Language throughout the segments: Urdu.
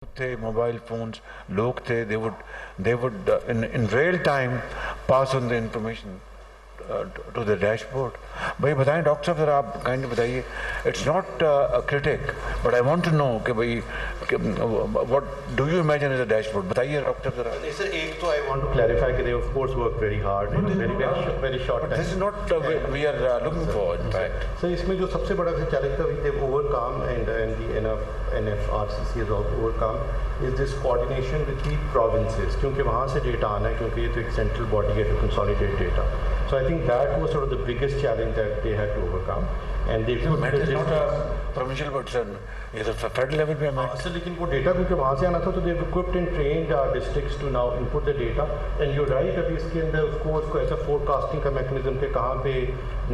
تھے موبائل فونس لوگ تھے they would in real time pass on the information to the dashboard. بھائی بتائیں ڈاکٹر صاحب ذرا آپ کائنڈلی بتائیے. It's not critic but I want to know کہ بھائی what do you imagine as a dashboard. بتائیے ڈاکٹر صاحب ذرا. سر ایک تو I want to clarify کہ they of course work very hard in very short time. This is not we are looking for in fact. سر اس میں جو سب سے بڑا چیلنج تھا they've overcome and the NFRCC has overcome is this coordination with the provinces کیونکہ وہاں سے ڈیٹا آنا ہے کیونکہ یہ تو ایک سینٹرل باڈی ہے to consolidate data. So I think that was sort of the biggest challenge that they had to overcome. And they It's not a provincial but یہ تو federal level پہ ہمیں. سر لیکن وہ ڈیٹا کیونکہ وہاں سے آنا تھا تو they've equipped and trained our districts to now input the data. And you're right ابھی اس کے اندر of course کوئی ایسا forecasting کا mechanism کہ کہاں پہ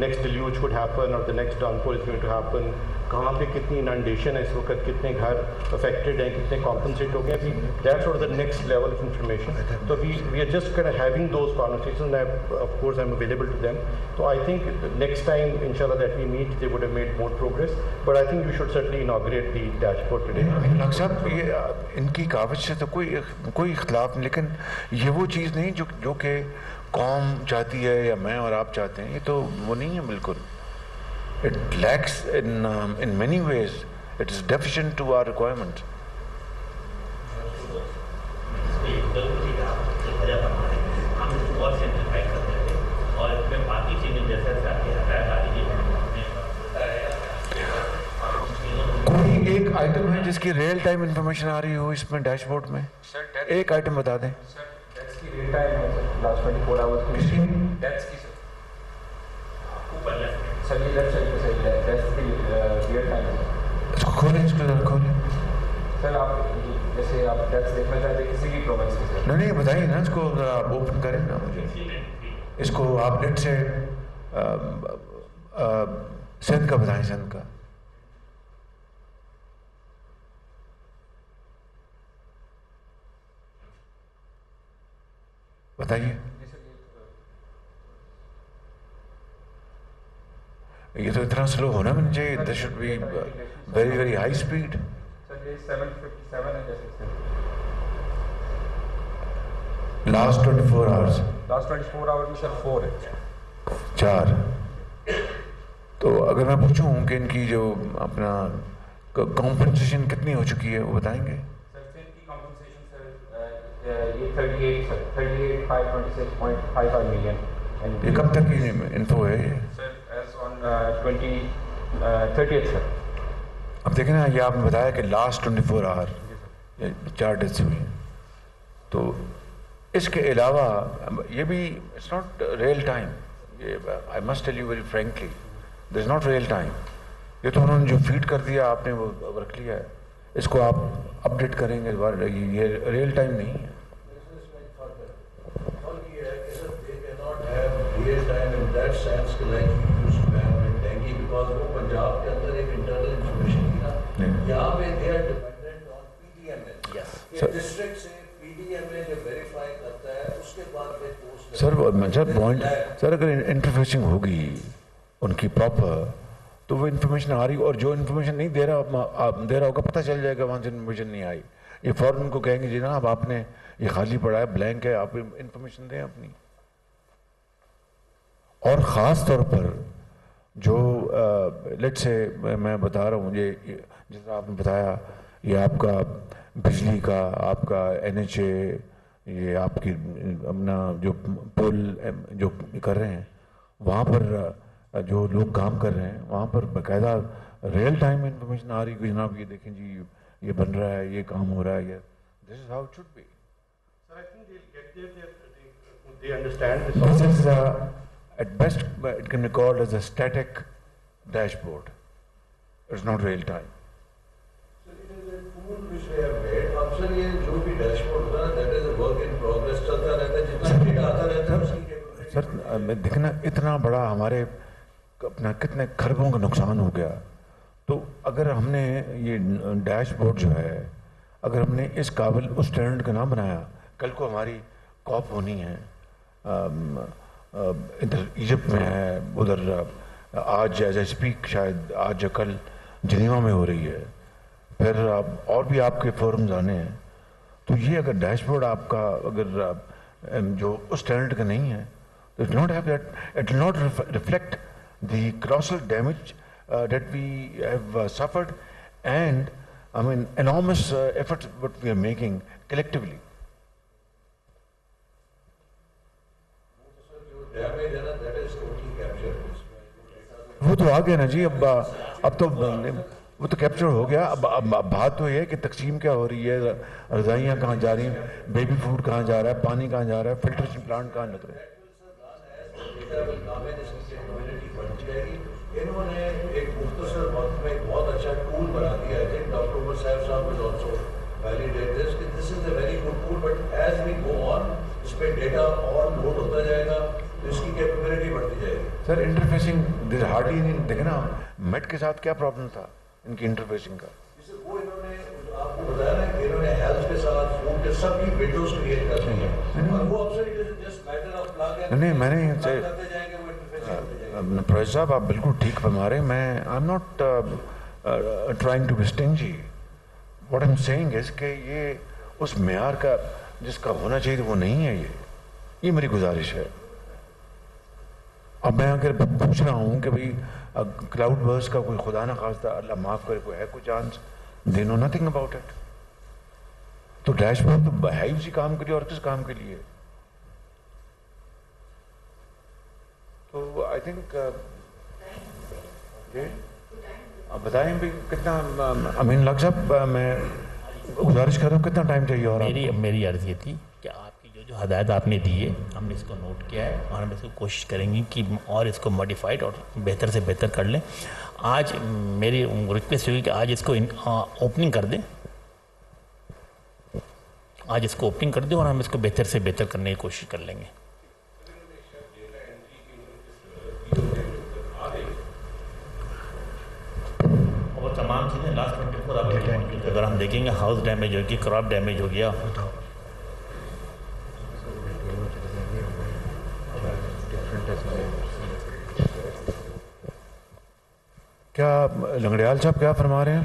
next deluge could happen or the next downpour is going to happen, کہاں پہ کتنی inundation ہے اس وقت, کتنے گھر affected ہیں, کتنے compensate ہو گئے, ابھی that's sort of the next level of information. So we are just kind of having those conversations and of course I'm available to them. So I think next time inshallah that we meet they would have made more progress, but I think you should certainly inaugurate the dashboard today. Doctor صاحب یہ ان کی کاوش سے تو کوئی اختلاف نہیں, لیکن یہ وہ چیز نہیں جو کہ قوم چاہتی ہے یا میں اور آپ چاہتے ہیں, یہ تو وہ نہیں ہے بالکل. It lacks in many ways. It is deficient to our requirements. کوئی ایک آئٹم ہے جس کی ریئل ٹائم انفارمیشن آ رہی ہو اس میں ڈیش بورڈ میں؟ ایک آئٹم بتا دیں. ریئل ٹائم ہے لاسٹ 24 آورس کی ڈیتھس کی سر یہ لیفٹ سائڈ پہ صحیح ڈیتھس کی ریئل ٹائم ہے. اس کو کھولیں, اس کو ذرا کھولیں سر. آپ جیسے آپ ڈیتھس دیکھنا چاہتے ہیں کسی بھی پروونس کی سر. نہیں بتائیے نا, اس کو ذرا آپ اوپن کریں نا مجھے. اس کو آپ نیٹ سے سندھ کا بتائیں, سندھ کا. بتائیے. یہ تو اتنا سلو ہونا بھی نہیں چاہیے. This should be very very high speed. Sir یہ 757 ہے جیسے لاسٹ 24 آورس. لاسٹ 24 آور میں سر 4 ہے. 4. تو اگر میں پوچھوں کہ ان کی جو اپنا کمپنسیشن کتنی ہو چکی ہے وہ بتائیں گے؟ سر فن کی کمپنسیشن سر یہ 38 سر 38,526.55 ملین. یہ کب تک کی انفو ہے یہ؟ سر ایز آن 30th سر. اب دیکھیں نا, یہ آپ نے بتایا کہ لاسٹ 24 آور 4 ڈیتھس ہوئی ہیں. تو اس کے علاوہ یہ بھی it's not real time. I must tell you very frankly this is not real time. یہ تو انہوں نے جو فیڈ کر دیا آپ نے وہ رکھ لیا ہے. اس کو آپ اپڈیٹ کریں گے, یہ ریئل ٹائم نہیں ہے. سر اگر انٹرفیسنگ ہوگی ان کی پراپر تو وہ انفارمیشن آ رہی, اور جو انفارمیشن نہیں دے رہا ہوگا پتہ چل جائے گا وہاں سے انفارمیشن نہیں آئی. یہ فوراً ان کو کہیں گے جی جناب آپ نے یہ خالی پڑا ہے, بلینک ہے, آپ انفارمیشن دیں اپنی. اور خاص طور پر جو لیٹ سے میں بتا رہا ہوں, یہ جیسا آپ نے بتایا یہ آپ کا بجلی کا, آپ کا NHA, یہ آپ کی اپنا جو پول جو کر رہے ہیں وہاں پر جو لوگ کام کر رہے ہیں وہاں پر باقاعدہ ریئل ٹائم انفارمیشن آ رہی ہے کہ جناب یہ دیکھیں جی یہ بن رہا ہے, یہ کام ہو رہا ہے, یہ this is how it should be. This is at best it can be called as a static dashboard. It's not real time. So it is a tool which they have made. اکثر یہ جو بھی ڈیشبورڈ ہوتا ہے that is a work in progress چلتا رہتا ہے, جتنا ڈیٹا آتا رہتا ہے اس کی. سر دیکھنا اتنا بڑا ہمارے اپنا کتنے خربوں کا نقصان ہو گیا. تو اگر ہم نے یہ ڈیش بورڈ جو ہے اگر ہم نے اس قابل اس اسٹینڈرڈ کا نہ بنایا, کل کو ہماری کاپ ہونی ہے ادھر ایجپٹ میں ہے, ادھر آج ایز اے اسپیک شاید آج یا کل جنیوا میں ہو رہی ہے, پھر پھر اور بھی آپ کے فورمز آنے ہیں. تو یہ اگر ڈیش بورڈ آپ کا اگر جو اس اسٹینڈرڈ کا نہیں ہے تو it not have that, it will not reflect the colossal damage that we have suffered and I mean enormous efforts what we are making collectively. وہ تو آ گیا نا جی, اب تو وہ تو کیپچر ہو گیا. اب بات تو یہ ہے کہ تقسیم کیا ہو رہی ہے, رضائیاں کہاں جا رہی ہیں, بیبی فوڈ کہاں جا رہا ہے, پانی کہاں جا رہا ہے, فلٹریشن پلانٹ کہاں لگ رہے ہیں. انہوں نے ایک مختصر وقت میں ایک بہت اچھا ٹول بنا دیا ہے. ڈاکٹر عمر صاحب صاحب will also validate this کہ this is a very good tool, but as we go on اس پہ ڈیٹا اور لوڈ ہوتا جائے گا تو اس کی کیپیبلٹی بڑھتی جائے گی. سر انٹرفیسنگ دیر ہارڈلی نہیں, دیکھیں نا میٹ کے ساتھ کیا پرابلم تھا ان کی انٹرفیسنگ کا. وہ انہوں نے آپ کو بتایا نا کہ انہوں نے ہیلتھ کے ساتھ فوڈ کے سب کی ونڈوز کریٹ کر دی ہیں اور وہ اکثر جسٹ میٹر آف پلگ ہے. نہیں میں نے کرتے جائیں گے وہ انٹرفیسنگ. پروفیسر صاحب آپ بالکل ٹھیک فرما رہے ہیں. میں I am not trying to be stingy. What I am seeing is کہ یہ اس معیار کا جس کا ہونا چاہیے وہ نہیں ہے. یہ میری گزارش ہے. اب میں اگر پوچھ رہا ہوں کہ بھائی کلاؤڈ برس کا کوئی خدا نہ خواستہ اللہ معاف کرے کوئی ہے کوئی chance, they know nothing about it. تو ڈیش بورڈ تو ہے ہی اسی کام کے لیے, اور کس کام کے لیے. تو آئی تھنک آپ بتائیں بھی کتنا. امین لاکھ صاحب میں گزارش کر رہا ہوں کتنا ٹائم چاہیے. اور میری عرض یہ تھی کہ آپ کی جو ہدایت آپ نے دی ہے ہم نے اس کو نوٹ کیا ہے اور ہم اس کو کوشش کریں گے کہ اور اس کو ماڈیفائڈ اور بہتر سے بہتر کر لیں. آج میری ریکویسٹ ہوئی کہ آج اس کو اوپننگ کر دیں, آج اس کو اوپننگ کر دیں اور ہم اس کو بہتر سے بہتر کرنے کی کوشش کر لیں گے. اور تمام چیزیں لاسٹ 24 آور اگر ہم دیکھیں گے ہاؤس ڈیمیج ہو گیا, کراپ ڈیمیج ہو گیا, کیا لنگڑیال صاحب کیا فرما رہے ہیں؟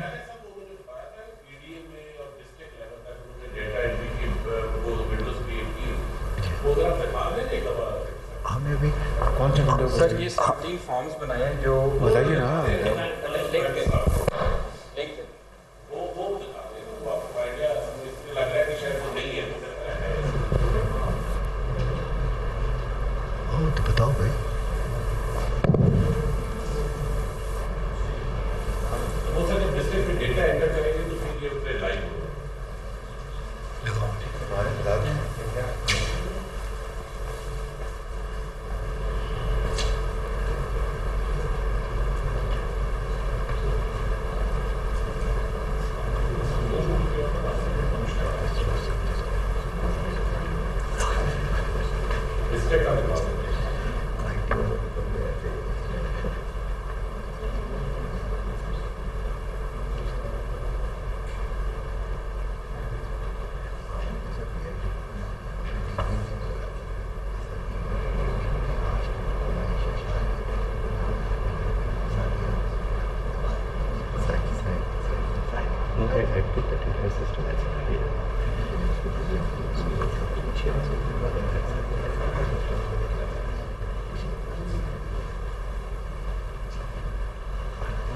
ہمیں بھی کون سے گھنٹے سر یہ 17 فارمز بنائے ہیں جو بتائیے نا. تو بتاؤ بھائی.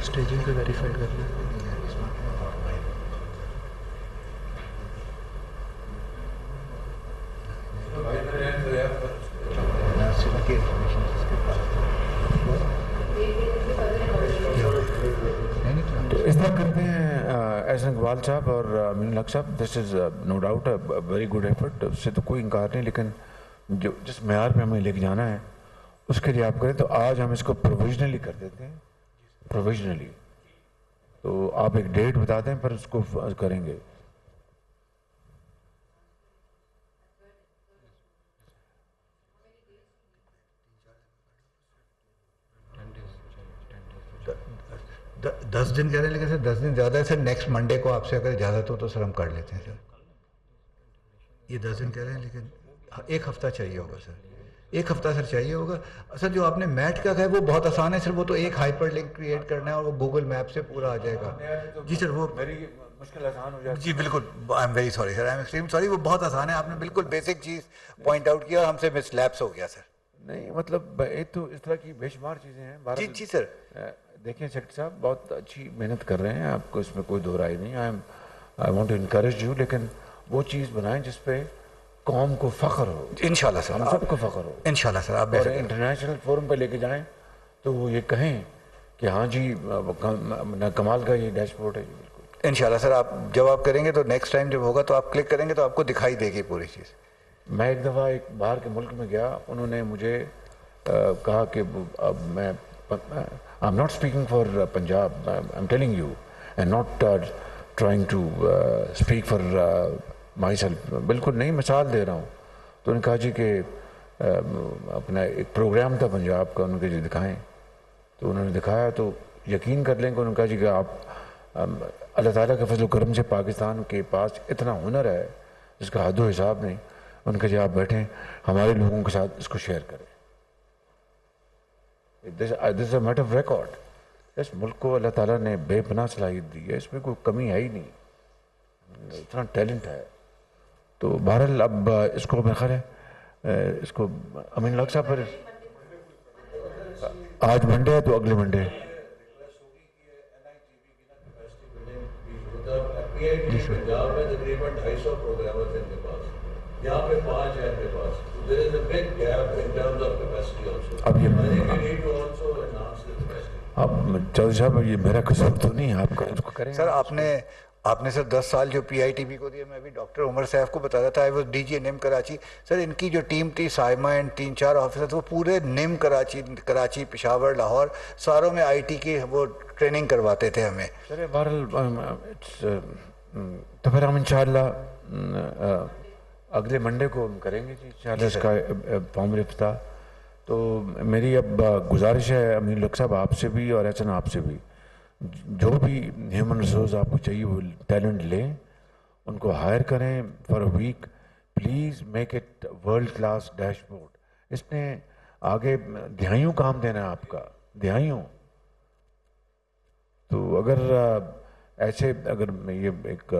اسٹیجنگ پہ ویریفائی کرنا تو اس طرح کرتے ہیں احسن اقبال صاحب اور Amin Lakh sahab. This is no doubt very good effort, اس سے تو کوئی انکار نہیں, لیکن جو جس معیار پہ ہمیں لے کے جانا ہے اس کے لیے آپ کریں. تو آج ہم اس کو پروویژنلی کر دیتے ہیں, پروویژنلی. تو آپ ایک ڈیٹ بتا دیں پھر اس کو کریں گے. دس دن کہہ رہے ہیں لیکن سر 10 دن زیادہ ہے سر. نیکسٹ منڈے کو آپ سے اگر اجازت ہو تو سر ہم کر لیتے ہیں سر. یہ 10 دن کہہ رہے ہیں لیکن ایک ہفتہ چاہیے ہوگا سر, ایک ہفتہ سر چاہیے ہوگا. سر جو آپ نے میٹ کا کہا ہے وہ بہت آسان ہے سر, وہ تو ایک ہائپر لنک کریٹ کرنا ہے اور وہ گوگل میپ سے پورا آ جائے گا. جی سر وہ مشکل آسان ہو جاتی جی بالکل, I am very sorry sir, I am extreme sorry. وہ بہت آسان ہے, آپ نے بالکل بیسک چیز پوائنٹ آؤٹ کیا اور ہم سے مس لیپس ہو گیا سر. نہیں مطلب ایک تو اس طرح کی بے شمار چیزیں ہیں. جی جی سر, دیکھیں سیکٹر صاحب بہت اچھی محنت کر رہے ہیں, آپ کو اس میں کوئی دو رائے نہیں. I want to encourage you, لیکن وہ چیز بنائیں جس پہ قوم کو فخر ہو. انشاءاللہ سر, ہم سب کو فخر ہو. انشاءاللہ سر, آپ اور انٹرنیشنل فورم پہ لے کے جائیں تو وہ یہ کہیں کہ ہاں جی کمال کا یہ ڈیش بورڈ ہے. بالکل انشاءاللہ سر, آپ جب آپ کریں گے تو نیکسٹ ٹائم جب ہوگا تو آپ کلک کریں گے تو آپ کو دکھائی دے گی پوری چیز. میں ایک دفعہ ایک باہر کے ملک میں گیا, انہوں نے مجھے کہا کہ اب میں I am not speaking for Punjab, I am telling you and not trying to speak for myself. بالکل نہیں, مثال دے رہا ہوں. تو انہوں نے کہا جی کہ اپنا ایک پروگرام تھا پنجاب کا, ان کے جو دکھائیں. تو انہوں نے دکھایا تو یقین کر لیں کہ انہوں نے کہا جی کہ آپ اللہ تعالیٰ کے فضل و کرم سے پاکستان کے پاس اتنا ہنر ہے جس کا حد و حساب نہیں. ان کے جی آپ بیٹھیں ہمارے لوگوں کے ساتھ اس کو شیئر کریں. دس از اے میٹر آف ریکارڈ. اس ملک کو اللہ تعالیٰ نے بے پناہ صلاحیت دی ہے, اس میں کوئی کمی ہے ہی نہیں, اتنا ٹیلنٹ ہے. تو بہرحال اب اس کو میرا خیال ہے اس کو امین لاکھ صاحب پر آج منڈے ہے تو اگلے منڈے پنجاب میں تقریباً 250 پروگرامر ہیں ان کے پاس, یہاں پہ 5 ہیں ان کے پاس. There is a big gap in terms of capacity also. اب یہ I think we need to also enhance the capacity. اب چودھری صاحب یہ میرا قصور تو نہیں ہے, آپ کا اس کو کریں سر. آپ نے سر 10 سال جو پی آئی ٹی بی کو دیا, میں ابھی ڈاکٹر عمر صاحب کو بتا رہا تھا, وہ ڈی جی نیم کراچی. سر ان کی جو ٹیم تھی سائمہ اینڈ 3-4 آفیسر, وہ پورے نیم کراچی پشاور لاہور ساروں میں آئی ٹی کی وہ ٹریننگ کرواتے تھے ہمیں. سر بہرحال تو پھر ہم انشاءاللہ اگلے منڈے کو ہم کریں گے جی انشاءاللہ اس کا فارمل افتتاح. تو میری اب گزارش ہے امین لاکھ صاحب آپ سے بھی اور احسن آپ سے بھی, جو بھی ہیومن ریسورس آپ کو چاہیے وہ ٹیلنٹ لیں, ان کو ہائر کریں for a week. Please make it world class dashboard. اس نے آگے دہائیوں کام دینا ہے آپ کا, دہائیوں. تو اگر ایسے اگر یہ ایک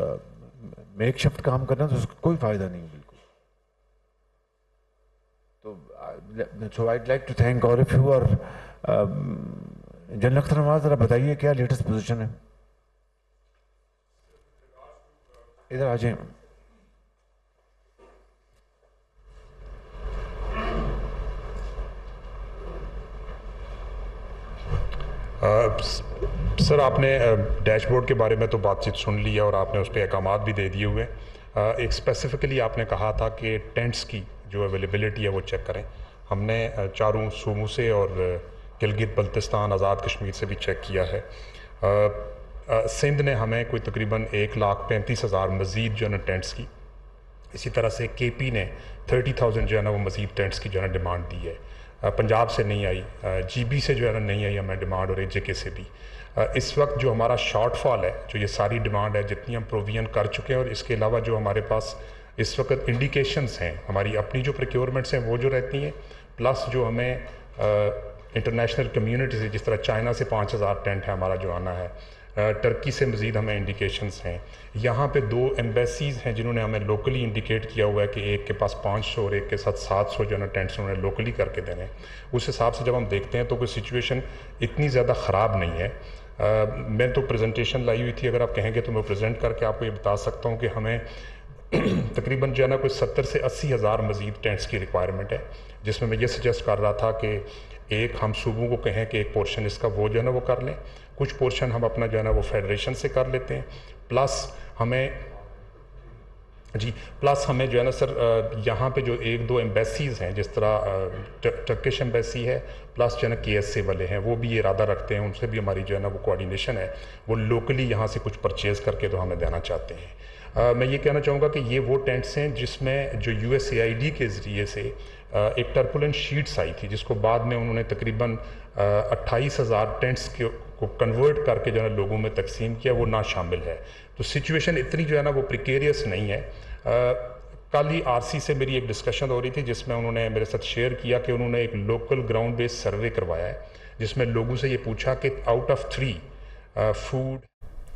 میک شفٹ کام کرنا تو اس کا کوئی فائدہ نہیں بالکل. تو I like to thank all of you. اور جنرل اختر نواز ذرا بتائیے کیا لیٹسٹ پوزیشن ہے, ادھر آ جائیں. سر آپ نے ڈیش بورڈ کے بارے میں تو بات چیت سن لی ہے اور آپ نے اس پہ احکامات بھی دے دیے ہوئے. ایک اسپیسیفکلی آپ نے کہا تھا کہ ٹینٹس کی جو اویلیبلٹی ہے وہ چیک کریں. ہم نے چاروں صوبوں سے اور گلگت بلتستان آزاد کشمیر سے بھی چیک کیا ہے. سندھ نے ہمیں کوئی تقریباً 1,35,000 مزید جو ہے نا ٹینٹس کی, اسی طرح سے کے پی نے 30,000 جو ہے نا وہ مزید ٹینٹس کی جو ہے نا ڈیمانڈ دی ہے. پنجاب سے نہیں آئی, جی بی سے جو ہے نا نہیں آئی ہمیں ڈیمانڈ, اور جے کے سے بھی. اس وقت جو ہمارا شارٹ فال ہے, جو یہ ساری ڈیمانڈ ہے جتنی ہم پروویژن کر چکے ہیں, اور اس کے علاوہ جو ہمارے پاس اس وقت انڈیکیشنز ہیں ہماری اپنی جو پروکیورمنٹس ہیں وہ جو رہتی ہیں, پلس جو ہمیں انٹرنیشنل کمیونٹی سے, جس طرح چائنا سے 5,000 ٹینٹ ہے ہمارا جو آنا ہے, ٹرکی سے مزید ہمیں انڈیکیشنز ہیں. یہاں پہ 2 ایمبیسیز ہیں جنہوں نے ہمیں لوکلی انڈیکیٹ کیا ہوا ہے کہ ایک کے پاس 500 اور ایک کے ساتھ 700 جو ہے نا ٹینٹس انہوں نے لوکلی کر کے دینے. اس حساب سے جب ہم دیکھتے ہیں تو کوئی سچویشن اتنی زیادہ خراب نہیں ہے. میں تو پریزنٹیشن لائی ہوئی تھی, اگر آپ کہیں گے تو میں پریزنٹ کر کے آپ کو یہ بتا سکتا ہوں کہ ہمیں تقریباً جو ہے نا کوئی 70 سے 80 ہزار مزید ٹینٹس کی ریکوائرمنٹ ہے, جس میں یہ سجیسٹ کر رہا تھا کہ ایک ہم صوبوں کو کہیں کہ ایک پورشن اس کا وہ جو ہے نا وہ کر لیں, کچھ پورشن ہم اپنا جو ہے نا وہ فیڈریشن سے کر لیتے ہیں, پلس ہمیں جو ہے نا سر یہاں پہ جو 1-2 ایمبیسیز ہیں, جس طرح ٹرکش ایمبیسی ہے, پلس جو ہے نا کے ایس اے والے ہیں, وہ بھی یہ ارادہ رکھتے ہیں, ان سے بھی ہماری جو ہے نا وہ کوآرڈینیشن ہے, وہ لوکلی یہاں سے کچھ پرچیز کر کے تو ہمیں دینا چاہتے ہیں. میں یہ کہنا چاہوں گا کہ یہ وہ ٹینٹس ہیں جس میں جو U S A I D کے ذریعے سے ایک ٹرپولنٹ شیٹس آئی تھی, جس کو بعد میں انہوں نے تقریباً 28,000 ٹینٹس کو کنورٹ کر کے جو ہے نا لوگوں میں تقسیم کیا, وہ نہ شامل ہے. تو سچویشن اتنی جو ہے نا وہ پریکیریس نہیں ہے. کل ہی آر سی سے میری ایک ڈسکشن ہو رہی تھی, جس میں انہوں نے میرے ساتھ شیئر کیا کہ انہوں نے ایک لوکل گراؤنڈ بیس سروے کروایا ہے, جس میں لوگوں سے یہ پوچھا کہ آؤٹ آف 3 فوڈ